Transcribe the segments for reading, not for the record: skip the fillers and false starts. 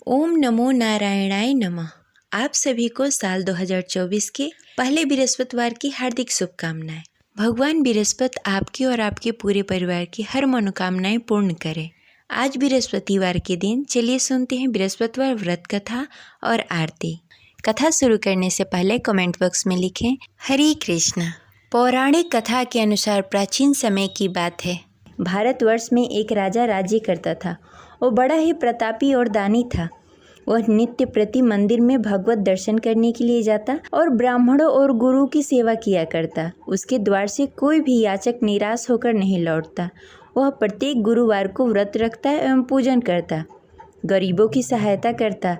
ओम नमो नारायणाय नमः। आप सभी को साल 2024 के पहले बृहस्पतिवार की हार्दिक शुभकामनाएं। भगवान बृहस्पति आपकी और आपके पूरे परिवार की हर मनोकामनाएं पूर्ण करें। आज बृहस्पतिवार के दिन चलिए सुनते हैं बृहस्पतिवार व्रत कथा और आरती। कथा शुरू करने से पहले कमेंट बॉक्स में लिखें हरे कृष्ण। पौराणिक कथा के अनुसार प्राचीन समय की बात है। भारतवर्ष में एक राजा राज्य करता था। वो बड़ा ही प्रतापी और दानी था। वह नित्य प्रति मंदिर में भगवत दर्शन करने के लिए जाता और ब्राह्मणों और गुरु की सेवा किया करता। उसके द्वार से कोई भी याचक निराश होकर नहीं लौटता। वह प्रत्येक गुरुवार को व्रत रखता एवं पूजन करता, गरीबों की सहायता करता।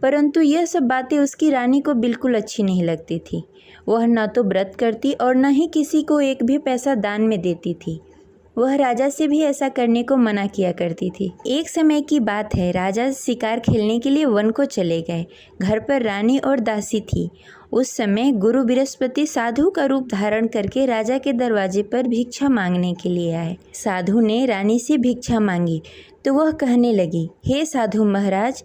परंतु यह सब बातें उसकी रानी को बिल्कुल अच्छी नहीं लगती थी। वह न तो व्रत करती और न ही किसी को एक भी पैसा दान में देती थी। वह राजा से भी ऐसा करने को मना किया करती थी। एक समय की बात है, राजा शिकार खेलने के लिए वन को चले गए। घर पर रानी और दासी थी। उस समय गुरु बृहस्पति साधु का रूप धारण करके राजा के दरवाजे पर भिक्षा मांगने के लिए आए। साधु ने रानी से भिक्षा मांगी तो वह कहने लगी, हे साधु महाराज,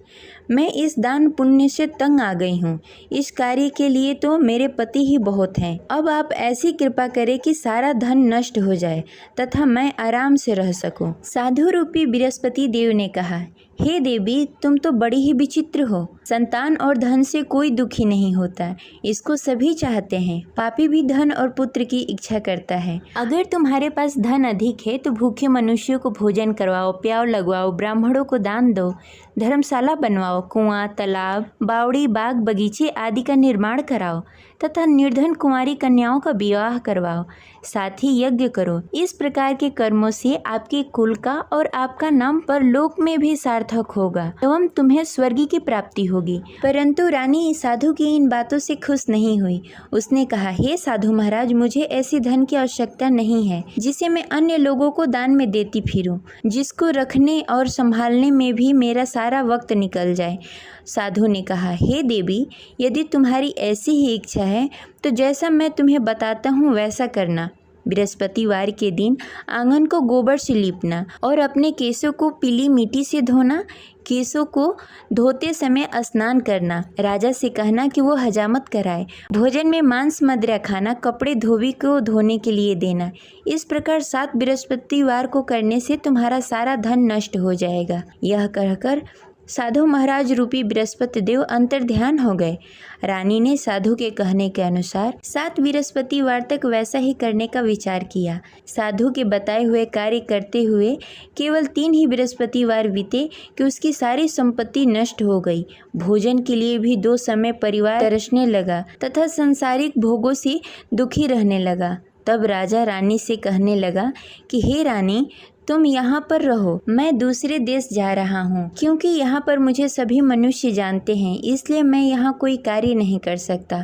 मैं इस दान पुण्य से तंग आ गई हूँ। इस कार्य के लिए तो मेरे पति ही बहुत हैं। अब आप ऐसी कृपा करें कि सारा धन नष्ट हो जाए तथा मैं आराम से रह सकूं। साधु रूपी बृहस्पति देव ने कहा, हे देवी, तुम तो बड़ी ही विचित्र हो। संतान और धन से कोई दुखी नहीं होता, इसको सभी चाहते हैं। पापी भी धन और पुत्र की इच्छा करता है। अगर तुम्हारे पास धन अधिक है तो भूखे मनुष्यों को भोजन करवाओ, प्याव लगवाओ, ब्राह्मणों को दान दो, धर्मशाला बनवाओ, कुआं, तालाब, बावड़ी, बाग, बगीचे आदि का निर्माण कराओ तथा निर्धन कुंवारी कन्याओं का विवाह करवाओ। साथ ही यज्ञ करो। इस प्रकार के कर्मों से आपके कुल का और आपका नाम परलोक में भी सार्थक होगा एवं तुम्हें स्वर्ग की प्राप्ति होगी। परंतु रानी साधु की इन बातों से खुश नहीं हुई। उसने कहा, हे साधु महाराज, मुझे ऐसी धन की आवश्यकता नहीं है जिसे मैं अन्य लोगों को दान में देती फिरूं, जिसको रखने और संभालने में भी मेरा सारा वक्त निकल जाए। साधु ने कहा, हे देवी, यदि तुम्हारी ऐसी ही इच्छा है तो जैसा मैं तुम्हें बताता हूँ वैसा करना। बृहस्पतिवार के दिन आंगन को गोबर से लीपना और अपने केशों को पीली मिट्टी से धोना। केशों को धोते समय स्नान करना। राजा से कहना कि वो हजामत कराए। भोजन में मांस मदिरा खाना, कपड़े धोबी को धोने के लिए देना। इस प्रकार 7 बृहस्पतिवार को करने से तुम्हारा सारा धन नष्ट हो जाएगा। यह कहकर साधु महाराज रूपी बृहस्पति देव अंतर्ध्यान हो गए। रानी ने साधु के कहने के अनुसार 7 बृहस्पतिवार तक वैसा ही करने का विचार किया। साधु के बताए हुए कार्य करते हुए केवल 3 ही बृहस्पतिवार बीते कि उसकी सारी संपत्ति नष्ट हो गई। भोजन के लिए भी 2 समय परिवार तरसने लगा तथा सांसारिक भोगों से दुखी रहने लगा। तब राजा रानी से कहने लगा कि हे रानी, तुम यहाँ पर रहो, मैं दूसरे देश जा रहा हूँ। क्योंकि यहाँ पर मुझे सभी मनुष्य जानते हैं, इसलिए मैं यहाँ कोई कार्य नहीं कर सकता।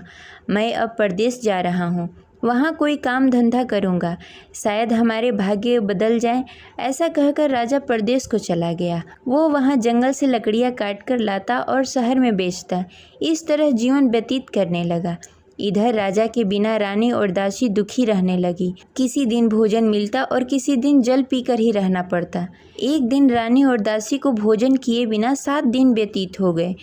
मैं अब परदेश जा रहा हूँ, वहाँ कोई काम धंधा करूँगा, शायद हमारे भाग्य बदल जाए। ऐसा कहकर राजा परदेश को चला गया। वो वहाँ जंगल से लकड़ियाँ काट कर लाता और शहर में बेचता। इस तरह जीवन व्यतीत करने लगा। इधर राजा के बिना रानी और दासी दुखी रहने लगी। किसी दिन भोजन मिलता और किसी दिन जल पीकर ही रहना पड़ता। एक दिन रानी और दासी को भोजन किए बिना 7 दिन व्यतीत हो गए।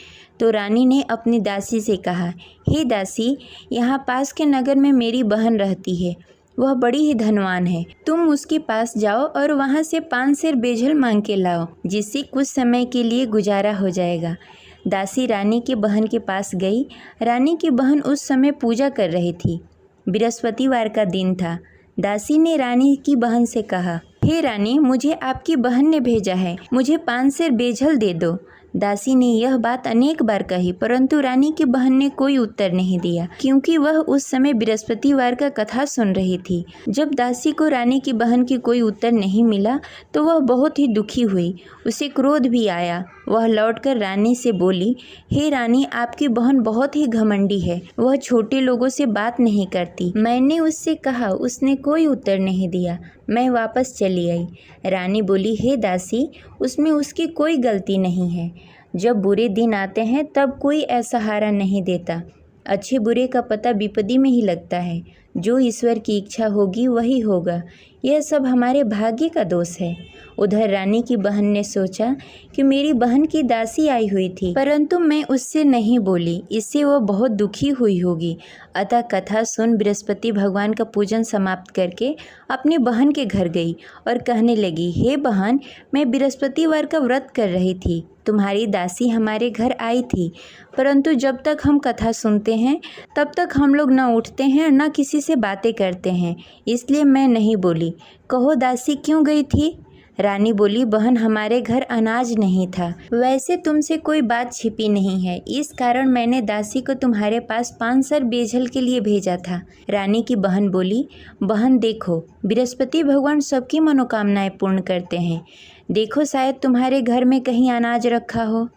तो रानी ने अपनी दासी से कहा, हे दासी, यहाँ पास के नगर में मेरी बहन रहती है। वह बड़ी ही धनवान है। तुम उसके पास जाओ और वहाँ से 5 सेर बेजल मांग के लाओ, जिससे कुछ समय के लिए गुजारा हो जाएगा। दासी रानी की बहन के पास गई। रानी की बहन उस समय पूजा कर रही थी। बृहस्पतिवार का दिन था। दासी ने रानी की बहन से कहा, हे रानी, मुझे आपकी बहन ने भेजा है, मुझे 5 सेर बेजल दे दो। दासी ने यह बात अनेक बार कही, परंतु रानी की बहन ने कोई उत्तर नहीं दिया, क्योंकि वह उस समय बृहस्पतिवार का कथा सुन रही थी। जब दासी को रानी की बहन की कोई उत्तर नहीं मिला तो वह बहुत ही दुखी हुई। उसे क्रोध भी आया। वह लौटकर रानी से बोली, हे रानी, आपकी बहन बहुत ही घमंडी है। वह छोटे लोगों से बात नहीं करती। मैंने उससे कहा, उसने कोई उत्तर नहीं दिया। मैं वापस चली आई। रानी बोली, हे दासी, उसमें उसकी कोई गलती नहीं है। जब बुरे दिन आते हैं तब कोई असहारा नहीं देता। अच्छे बुरे का पता विपत्ति में ही लगता है। जो ईश्वर की इच्छा होगी वही होगा। यह सब हमारे भाग्य का दोष है। उधर रानी की बहन ने सोचा कि मेरी बहन की दासी आई हुई थी, परंतु मैं उससे नहीं बोली, इससे वो बहुत दुखी हुई होगी। अतः कथा सुन बृहस्पति भगवान का पूजन समाप्त करके अपनी बहन के घर गई और कहने लगी, हे बहन, मैं बृहस्पतिवार का व्रत कर रही थी, तुम्हारी दासी हमारे घर आई थी, परंतु जब तक हम कथा सुनते हैं तब तक हम लोग न उठते हैं और न किसी से बातें करते हैं, इसलिए मैं नहीं बोली। कहो दासी क्यों गई थी? रानी बोली, बहन, हमारे घर अनाज नहीं था। वैसे तुमसे कोई बात छिपी नहीं है, इस कारण मैंने दासी को तुम्हारे पास 5 सर बेझल के लिए भेजा था। रानी की बहन बोली, बहन देखो, बृहस्पति भगवान सबकी मनोकामनाएं पूर्ण करते हैं, देखो शायद तुम्हारे घर में कहीं अनाज रखा हो।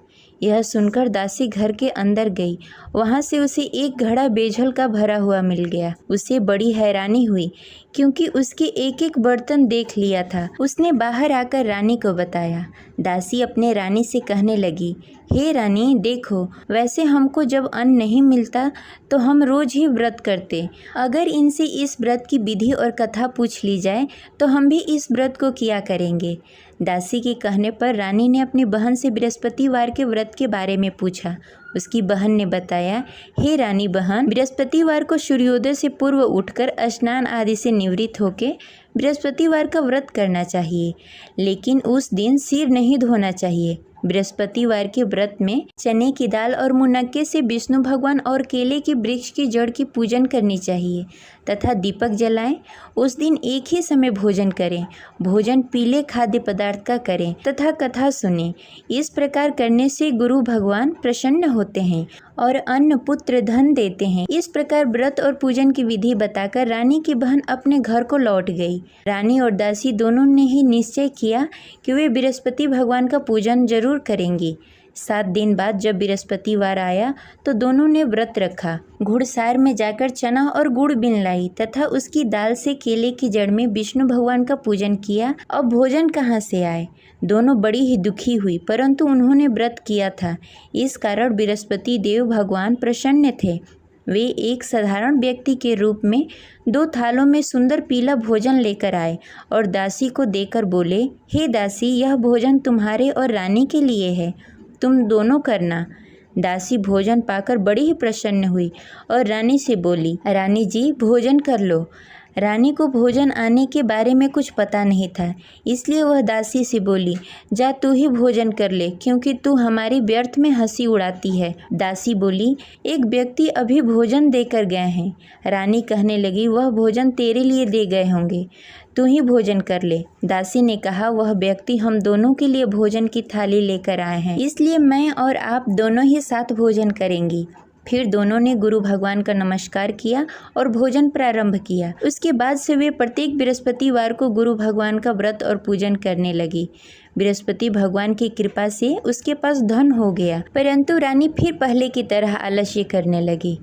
यह सुनकर दासी घर के अंदर गई। वहाँ से उसे एक घड़ा बेझल का भरा हुआ मिल गया। उसे बड़ी हैरानी हुई क्योंकि उसके एक एक बर्तन देख लिया था। उसने बाहर आकर रानी को बताया। दासी अपने रानी से कहने लगी, हे रानी, देखो, वैसे हमको जब अन्न नहीं मिलता तो हम रोज ही व्रत करते। अगर इनसे इस व्रत की विधि और कथा पूछ ली जाए तो हम भी इस व्रत को किया करेंगे। दासी के कहने पर रानी ने अपनी बहन से बृहस्पतिवार के व्रत के बारे में पूछा। उसकी बहन ने बताया, हे रानी बहन, बृहस्पतिवार को सूर्योदय से पूर्व उठकर स्नान आदि से निवृत्त होकर बृहस्पतिवार का व्रत करना चाहिए, लेकिन उस दिन सिर नहीं धोना चाहिए। बृहस्पतिवार के व्रत में चने की दाल और मुनक्के से विष्णु भगवान और केले के वृक्ष की जड़ की पूजन करनी चाहिए तथा दीपक जलाएं। उस दिन एक ही समय भोजन करें। भोजन पीले खाद्य पदार्थ का करें तथा कथा सुनें। इस प्रकार करने से गुरु भगवान प्रसन्न होते हैं और अन्न पुत्र धन देते हैं। इस प्रकार व्रत और पूजन की विधि बताकर रानी की बहन अपने घर को लौट गई। रानी और दासी दोनों ने ही निश्चय किया कि वे बृहस्पति भगवान का पूजन जरूर करेंगी। 7 दिन बाद जब बृहस्पतिवार आया तो दोनों ने व्रत रखा। घुड़सार में जाकर चना और गुड़ बीन लाई तथा उसकी दाल से केले की जड़ में विष्णु भगवान का पूजन किया। अब भोजन कहाँ से आए? दोनों बड़ी ही दुखी हुई, परंतु उन्होंने व्रत किया था, इस कारण बृहस्पति देव भगवान प्रसन्न थे। वे एक साधारण व्यक्ति के रूप में 2 थालों में सुंदर पीला भोजन लेकर आए और दासी को देकर बोले, हे दासी, यह भोजन तुम्हारे और रानी के लिए है, तुम दोनों करना। दासी भोजन पाकर बड़ी ही प्रसन्न हुई और रानी से बोली, रानी जी, भोजन कर लो। रानी को भोजन आने के बारे में कुछ पता नहीं था, इसलिए वह दासी से बोली, जा तू ही भोजन कर ले, क्योंकि तू हमारी व्यर्थ में हंसी उड़ाती है। दासी बोली, एक व्यक्ति अभी भोजन देकर गए हैं। रानी कहने लगी, वह भोजन तेरे लिए दे गए होंगे, तू ही भोजन कर ले। दासी ने कहा, वह व्यक्ति हम दोनों के लिए भोजन की थाली लेकर आए हैं, इसलिए मैं और आप दोनों ही साथ भोजन करेंगी। फिर दोनों ने गुरु भगवान का नमस्कार किया और भोजन प्रारंभ किया। उसके बाद से वे प्रत्येक बृहस्पतिवार को गुरु भगवान का व्रत और पूजन करने लगी। बृहस्पति भगवान की कृपा से उसके पास धन हो गया, परंतु रानी फिर पहले की तरह आलस्य करने लगी।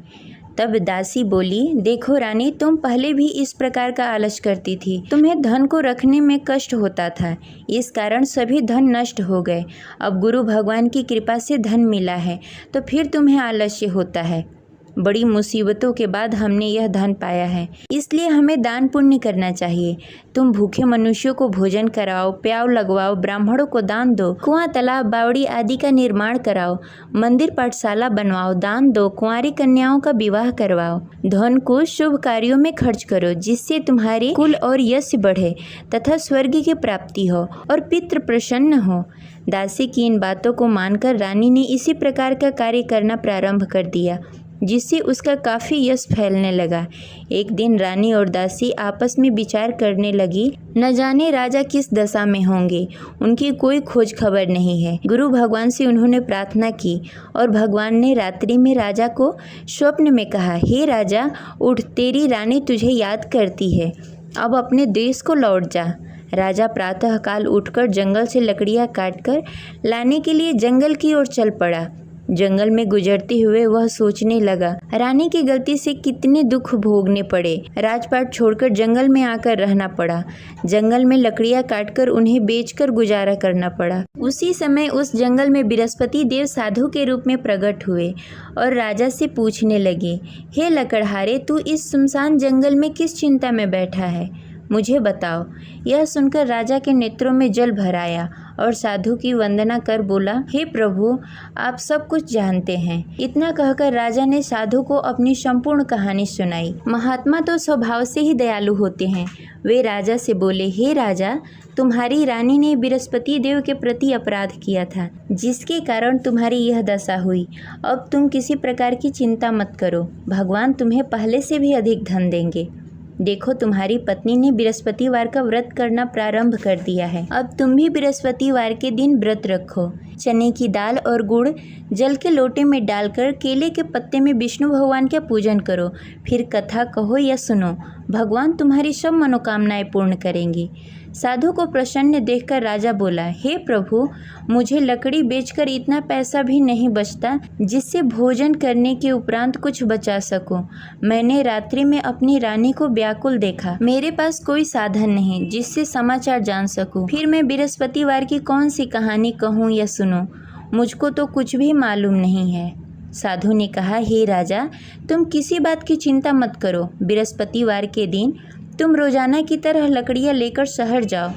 तब दासी बोली, देखो रानी, तुम पहले भी इस प्रकार का आलस करती थी। तुम्हें धन को रखने में कष्ट होता था, इस कारण सभी धन नष्ट हो गए। अब गुरु भगवान की कृपा से धन मिला है तो फिर तुम्हें आलस्य होता है। बड़ी मुसीबतों के बाद हमने यह धन पाया है, इसलिए हमें दान पुण्य करना चाहिए। तुम भूखे मनुष्यों को भोजन कराओ, प्याव लगवाओ, ब्राह्मणों को दान दो, कुआं, तालाब, बावड़ी आदि का निर्माण कराओ, मंदिर पाठशाला बनवाओ, दान दो, कुंवारी कन्याओं का विवाह करवाओ। धन को शुभ कार्यों में खर्च करो, जिससे तुम्हारे कुल और यश बढ़े तथा स्वर्ग की प्राप्ति हो और पितृ प्रसन्न हो। दासी की इन बातों को मानकर रानी ने इसी प्रकार का कार्य करना प्रारंभ कर दिया, जिससे उसका काफ़ी यश फैलने लगा। एक दिन रानी और दासी आपस में विचार करने लगी, न जाने राजा किस दशा में होंगे, उनकी कोई खोज खबर नहीं है। गुरु भगवान से उन्होंने प्रार्थना की और भगवान ने रात्रि में राजा को स्वप्न में कहा, हे राजा, उठ, तेरी रानी तुझे याद करती है, अब अपने देश को लौट जा। राजा प्रातःकाल उठकर जंगल से लकड़ियाँ काटकर लाने के लिए जंगल की ओर चल पड़ा। जंगल में गुजरते हुए वह सोचने लगा, रानी की गलती से कितने दुख भोगने पड़े। राजपाट छोड़कर जंगल में आकर रहना पड़ा। जंगल में लकड़ियां काटकर उन्हें बेचकर गुजारा करना पड़ा। उसी समय उस जंगल में बृहस्पति देव साधु के रूप में प्रकट हुए और राजा से पूछने लगे, हे लकड़हारे, तू इस सुनसान जंगल में किस चिंता में बैठा है? मुझे बताओ। यह सुनकर राजा के नेत्रों में जल भर आया और साधु की वंदना कर बोला, हे प्रभु, आप सब कुछ जानते हैं। इतना कहकर राजा ने साधु को अपनी संपूर्ण कहानी सुनाई। महात्मा तो स्वभाव से ही दयालु होते हैं। वे राजा से बोले, हे राजा, तुम्हारी रानी ने बृहस्पति देव के प्रति अपराध किया था, जिसके कारण तुम्हारी यह दशा हुई। अब तुम किसी प्रकार की चिंता मत करो, भगवान तुम्हें पहले से भी अधिक धन देंगे। देखो, तुम्हारी पत्नी ने बृहस्पतिवार का व्रत करना प्रारंभ कर दिया है। अब तुम भी बृहस्पतिवार के दिन व्रत रखो। चने की दाल और गुड़ जल के लोटे में डालकर केले के पत्ते में विष्णु भगवान का पूजन करो। फिर कथा कहो या सुनो, भगवान तुम्हारी सब मनोकामनाएं पूर्ण करेंगे। साधु को प्रसन्न देखकर राजा बोला, हे प्रभु, मुझे लकड़ी बेचकर इतना पैसा भी नहीं बचता जिससे भोजन करने के उपरांत कुछ बचा सकूं। मैंने रात्रि में अपनी रानी को व्याकुल देखा। मेरे पास कोई साधन नहीं जिससे समाचार जान सकूं। फिर मैं बृहस्पतिवार की कौन सी कहानी कहूँ या सुनूं? मुझको तो कुछ भी मालूम नहीं है। साधु ने कहा, हे राजा, तुम किसी बात की चिंता मत करो। बृहस्पतिवार के दिन तुम रोजाना की तरह लकड़ियाँ लेकर शहर जाओ।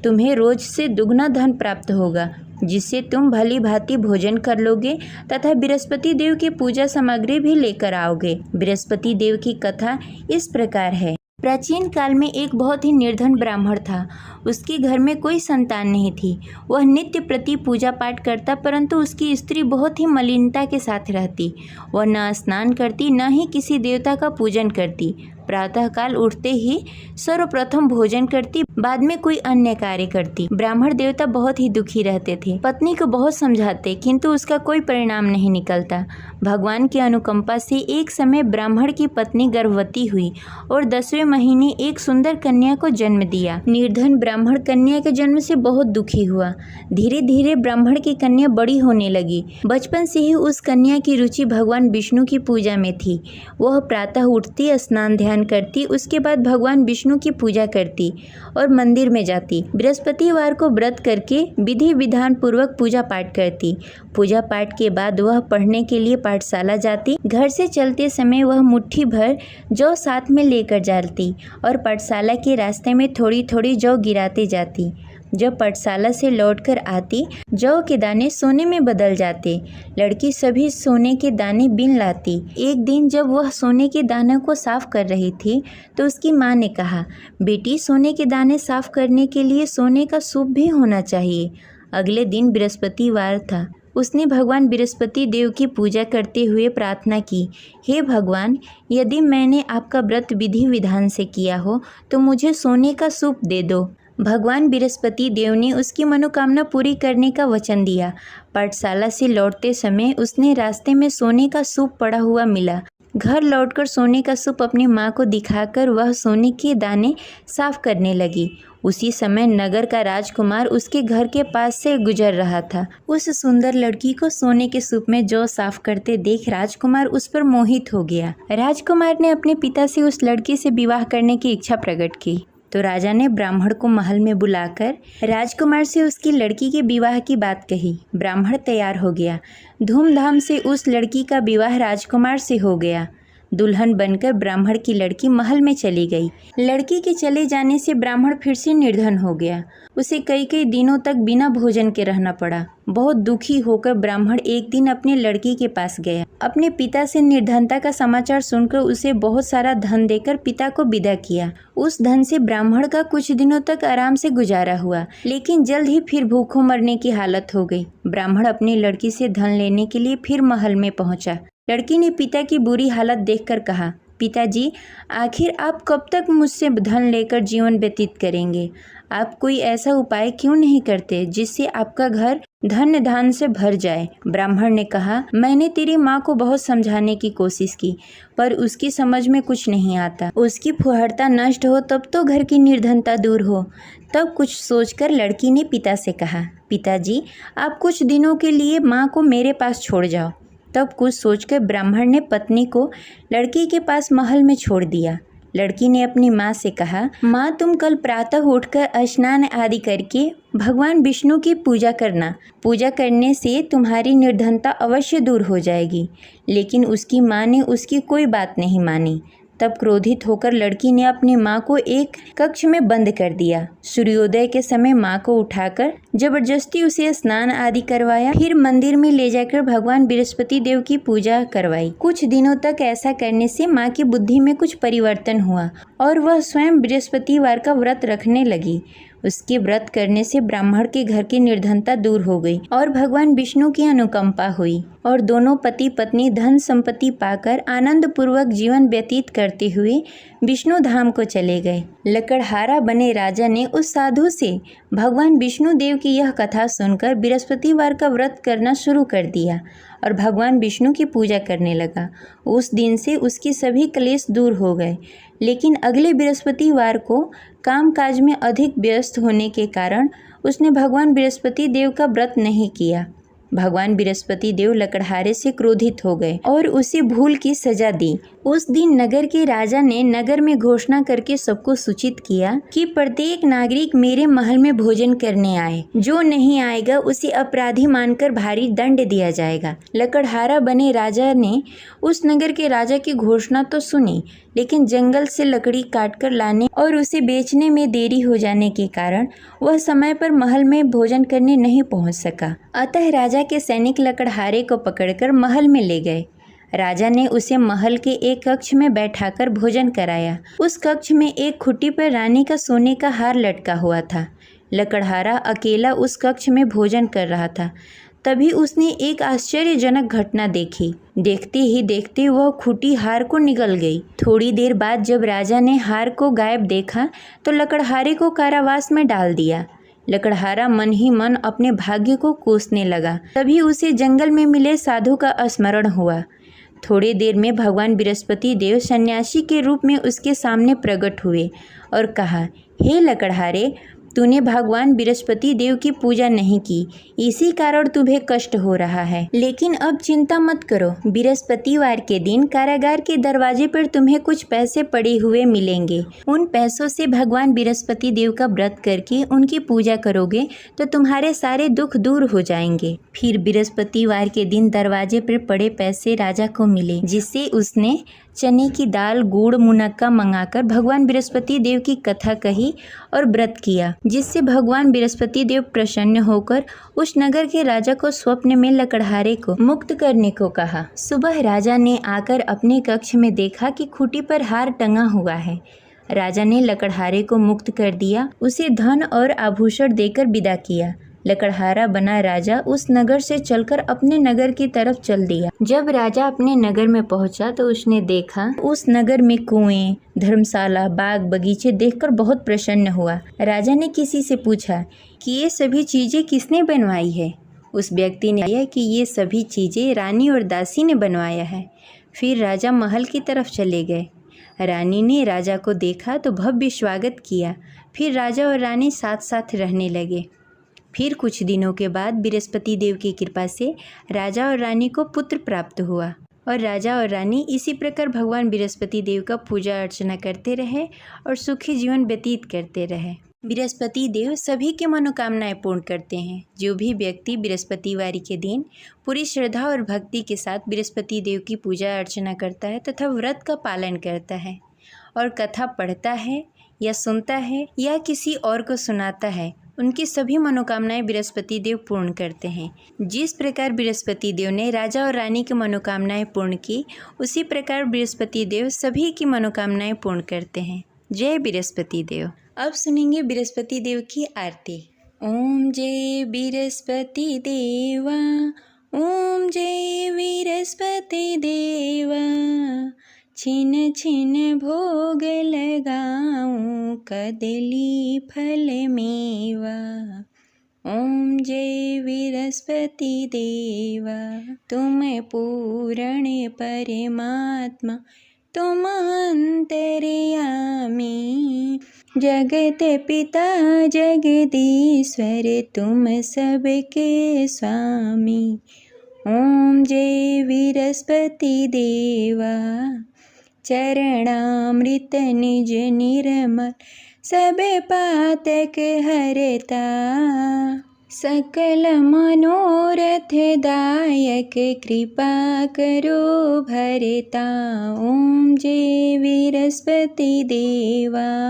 तुम्हें रोज से दुगना धन प्राप्त होगा, जिससे तुम भली भांति भोजन कर लोगे तथा बृहस्पति देव की पूजा सामग्री भी लेकर आओगे। बृहस्पति देव की कथा इस प्रकार है। प्राचीन काल में एक बहुत ही निर्धन ब्राह्मण था। उसके घर में कोई संतान नहीं थी। वह नित्य प्रति पूजा पाठ करता, परंतु उसकी स्त्री बहुत ही मलिनता के साथ रहती। वह न स्नान करती, न ही किसी देवता का पूजन करती। प्रातःकाल उठते ही सर्वप्रथम भोजन करती, बाद में कोई अन्य कार्य करती। ब्राह्मण देवता बहुत ही दुखी रहते थे। पत्नी को बहुत समझाते, किंतु उसका कोई परिणाम नहीं निकलता। भगवान की अनुकंपा से एक समय ब्राह्मण की पत्नी गर्भवती हुई और 10वें महीने एक सुंदर कन्या को जन्म दिया। निर्धन ब्राह्मण कन्या के जन्म से बहुत दुखी हुआ। धीरे धीरे ब्राह्मण की कन्या बड़ी होने लगी। बचपन से ही उस कन्या की रुचि भगवान विष्णु की पूजा में थी। वह प्रातः उठती, स्नान ध्यान करती, उसके बाद भगवान विष्णु की पूजा करती और मंदिर में जाती। बृहस्पतिवार को व्रत करके विधि विधान पूर्वक पूजा पाठ करती। पूजा पाठ के बाद वह पढ़ने के लिए पाठशाला जाती। घर से चलते समय वह मुट्ठी भर जौ साथ में लेकर जाती और पाठशाला के रास्ते में थोड़ी थोड़ी जौ गिराते जाती। जब पाठशाला से लौटकर आती, जौ के दाने सोने में बदल जाते। लड़की सभी सोने के दाने बीन लाती। एक दिन जब वह सोने के दानों को साफ कर रही थी, तो उसकी माँ ने कहा, बेटी, सोने के दाने साफ करने के लिए सोने का सूप भी होना चाहिए। अगले दिन बृहस्पतिवार था। उसने भगवान बृहस्पति देव की पूजा करते हुए प्रार्थना की, हे भगवान, यदि मैंने आपका व्रत विधि विधान से किया हो तो मुझे सोने का सूप दे दो। भगवान बृहस्पति देव ने उसकी मनोकामना पूरी करने का वचन दिया। पाठशाला से लौटते समय उसने रास्ते में सोने का सूप पड़ा हुआ मिला। घर लौटकर सोने का सूप अपनी माँ को दिखाकर वह सोने के दाने साफ करने लगी। उसी समय नगर का राजकुमार उसके घर के पास से गुजर रहा था। उस सुंदर लड़की को सोने के सूप में जौ साफ करते देख राजकुमार उस पर मोहित हो गया। राजकुमार ने अपने पिता से उस लड़की से विवाह करने की इच्छा प्रकट की। तो राजा ने ब्राह्मण को महल में बुलाकर राजकुमार से उसकी लड़की के विवाह की बात कही। ब्राह्मण तैयार हो गया। धूमधाम से उस लड़की का विवाह राजकुमार से हो गया। दुल्हन बनकर ब्राह्मण की लड़की महल में चली गई। लड़की के चले जाने से ब्राह्मण फिर से निर्धन हो गया। उसे कई कई दिनों तक बिना भोजन के रहना पड़ा। बहुत दुखी होकर ब्राह्मण एक दिन अपने लड़की के पास गया। अपने पिता से निर्धनता का समाचार सुनकर उसे बहुत सारा धन देकर पिता को विदा किया। उस धन से ब्राह्मण का कुछ दिनों तक आराम से गुजारा हुआ, लेकिन जल्द ही फिर भूखों मरने की हालत हो गई। ब्राह्मण अपनी लड़की से धन लेने के लिए फिर महल में पहुंचा। लड़की ने पिता की बुरी हालत देखकर कहा, पिताजी, आखिर आप कब तक मुझसे धन लेकर जीवन व्यतीत करेंगे? आप कोई ऐसा उपाय क्यों नहीं करते जिससे आपका घर धन धान से भर जाए? ब्राह्मण ने कहा, मैंने तेरी माँ को बहुत समझाने की कोशिश की, पर उसकी समझ में कुछ नहीं आता। उसकी फुहड़ता नष्ट हो तब तो घर की निर्धनता दूर हो। तब कुछ सोचकर लड़की ने पिता से कहा, पिताजी, आप कुछ दिनों के लिए माँ को मेरे पास छोड़ जाओ। तब कुछ सोचकर ब्राह्मण ने पत्नी को लड़की के पास महल में छोड़ दिया। लड़की ने अपनी माँ से कहा, माँ, तुम कल प्रातः उठकर स्नान आदि करके भगवान विष्णु की पूजा करना। पूजा करने से तुम्हारी निर्धनता अवश्य दूर हो जाएगी। लेकिन उसकी माँ ने उसकी कोई बात नहीं मानी। तब क्रोधित होकर लड़की ने अपनी माँ को एक कक्ष में बंद कर दिया। सूर्योदय के समय माँ को उठाकर जबरदस्ती उसे स्नान आदि करवाया, फिर मंदिर में ले जाकर भगवान बृहस्पति देव की पूजा करवाई। कुछ दिनों तक ऐसा करने से माँ की बुद्धि में कुछ परिवर्तन हुआ और वह स्वयं बृहस्पतिवार का व्रत रखने लगी। उसके व्रत करने से ब्राह्मण के घर की निर्धनता दूर हो गई और भगवान विष्णु की अनुकंपा हुई और दोनों पति पत्नी धन संपत्ति पाकर आनंद पूर्वक जीवन व्यतीत करते हुए विष्णु धाम को चले गए। लकड़हारा बने राजा ने उस साधु से भगवान विष्णु देव की यह कथा सुनकर बृहस्पतिवार का व्रत करना शुरू कर दिया और भगवान विष्णु की पूजा करने लगा। उस दिन से उसके सभी क्लेश दूर हो गए। लेकिन अगले बृहस्पतिवार को कामकाज में अधिक व्यस्त होने के कारण उसने भगवान बृहस्पति देव का व्रत नहीं किया। भगवान बृहस्पति देव लकड़हारे से क्रोधित हो गए और उसे भूल की सजा दी। उस दिन नगर के राजा ने नगर में घोषणा करके सबको सूचित किया कि प्रत्येक नागरिक मेरे महल में भोजन करने आए। जो नहीं आएगा उसे अपराधी मानकर भारी दंड दिया जाएगा। लकड़हारा बने राजा ने उस नगर के राजा की घोषणा तो सुनी, लेकिन जंगल से लकड़ी काटकर लाने और उसे बेचने में देरी हो जाने के कारण वह समय पर महल में भोजन करने नहीं पहुंच सका। अतः राजा के सैनिक लकड़हारे को पकड़कर महल में ले गए। राजा ने उसे महल के एक कक्ष में बैठाकर भोजन कराया। उस कक्ष में एक खुट्टी पर रानी का सोने का हार लटका हुआ था। लकड़हारा अकेला उस कक्ष में भोजन कर रहा था। तभी उसने एक आश्चर्यजनक घटना देखी। देखते ही देखते वह खूंटी हार को निगल गई। थोड़ी देर बाद जब राजा ने हार को गायब देखा तो लकड़हारे को कारावास में डाल दिया। लकड़हारा मन ही मन अपने भाग्य को कोसने लगा। तभी उसे जंगल में मिले साधु का स्मरण हुआ। थोड़ी देर में भगवान बृहस्पति देव सन्यासी के रूप में उसके सामने प्रकट हुए और कहा, हे लकड़हारे, तूने भगवान बृहस्पति देव की पूजा नहीं की, इसी कारण तुम्हें कष्ट हो रहा है। लेकिन अब चिंता मत करो, बृहस्पतिवार के दिन कारागार के दरवाजे पर तुम्हें कुछ पैसे पड़े हुए मिलेंगे। उन पैसों से भगवान बृहस्पति देव का व्रत करके उनकी पूजा करोगे तो तुम्हारे सारे दुख दूर हो जाएंगे। फिर बृहस्पतिवार के दिन दरवाजे पर पड़े पैसे राजा को मिले, जिससे उसने चने की दाल, गुड़, मुनक्का मंगाकर भगवान बृहस्पति देव की कथा कही और व्रत किया, जिससे भगवान बृहस्पति देव प्रसन्न होकर उस नगर के राजा को स्वप्न में लकड़हारे को मुक्त करने को कहा। सुबह राजा ने आकर अपने कक्ष में देखा कि खूंटी पर हार टंगा हुआ है। राजा ने लकड़हारे को मुक्त कर दिया, उसे धन और आभूषण देकर विदा किया। लकड़हारा बना राजा उस नगर से चलकर अपने नगर की तरफ चल दिया। जब राजा अपने नगर में पहुंचा तो उसने देखा उस नगर में कुएं, धर्मशाला, बाग बगीचे देखकर बहुत प्रसन्न हुआ। राजा ने किसी से पूछा कि ये सभी चीजें किसने बनवाई है। उस व्यक्ति ने कहा कि ये सभी चीजें रानी और दासी ने बनवाया है। फिर राजा महल की तरफ चले गए। रानी ने राजा को देखा तो भव्य स्वागत किया। फिर राजा और रानी साथ साथ रहने लगे। फिर कुछ दिनों के बाद बृहस्पति देव की कृपा से राजा और रानी को पुत्र प्राप्त हुआ और राजा और रानी इसी प्रकार भगवान बृहस्पति देव का पूजा अर्चना करते रहे और सुखी जीवन व्यतीत करते रहे। बृहस्पति देव सभी की मनोकामनाएं पूर्ण करते हैं। जो भी व्यक्ति बृहस्पतिवार के दिन पूरी श्रद्धा और भक्ति के साथ बृहस्पति देव की पूजा अर्चना करता है तथा व्रत का पालन करता है और कथा पढ़ता है या सुनता है या किसी और को सुनाता है, उनकी सभी मनोकामनाएं बृहस्पति देव पूर्ण करते हैं। जिस प्रकार बृहस्पति देव ने राजा और रानी की मनोकामनाएं पूर्ण की, उसी प्रकार बृहस्पति देव सभी की मनोकामनाएं पूर्ण करते हैं। जय बृहस्पति देव। अब सुनेंगे बृहस्पति देव की आरती। ओम जय बृहस्पति देवा, ओम जय बृहस्पति देवा, छिन छिन भोग लगाऊं कदली फल मेवा। ओम जय बृहस्पति देवा, तुम पूर्ण परमात्मा, तुम अंतर्यामी, जगत पिता जगदीश्वर, तुम सबके स्वामी। ओम जय बृहस्पति देवा, चरणामृत निज निर्मल, सब पातक हरता, सकल मनोरथ दायक कृपा करो भरता। ओम जय बृहस्पति देवा।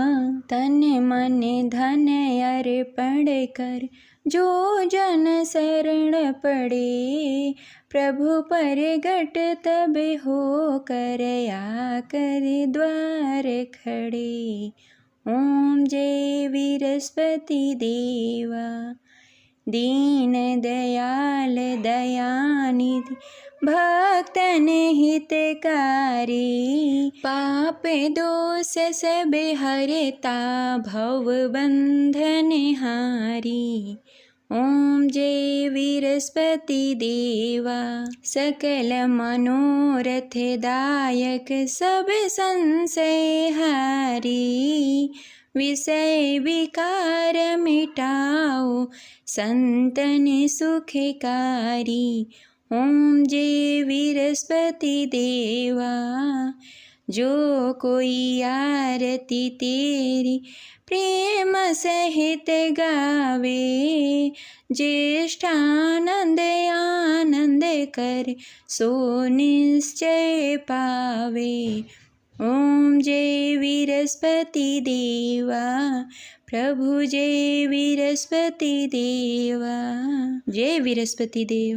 तन मन धन अर्पण कर जो जन शरण पड़े। प्रभु प्रगट तब हो कर आकर द्वार खड़े। ओम जय बृहस्पति देवा। दीन दयाल दयानिधि भक्तन हितकारी। पाप दोष सब हरता भव बंधन हारी। ओम जय बृहस्पति देवा। सकल मनोरथ दायक सब संशय हारी। विषय विकार मिटाओ संतन सुखकारी। ओम जय बृहस्पति देवा। जो कोई आरती तेरी प्रेम सहित गावे। ज्येष्ठानंद आनंद कर सो निश्चय पावे। ओम जय बृहस्पति देवा। प्रभु जय बृहस्पति देवा। जय बृहस्पति देव।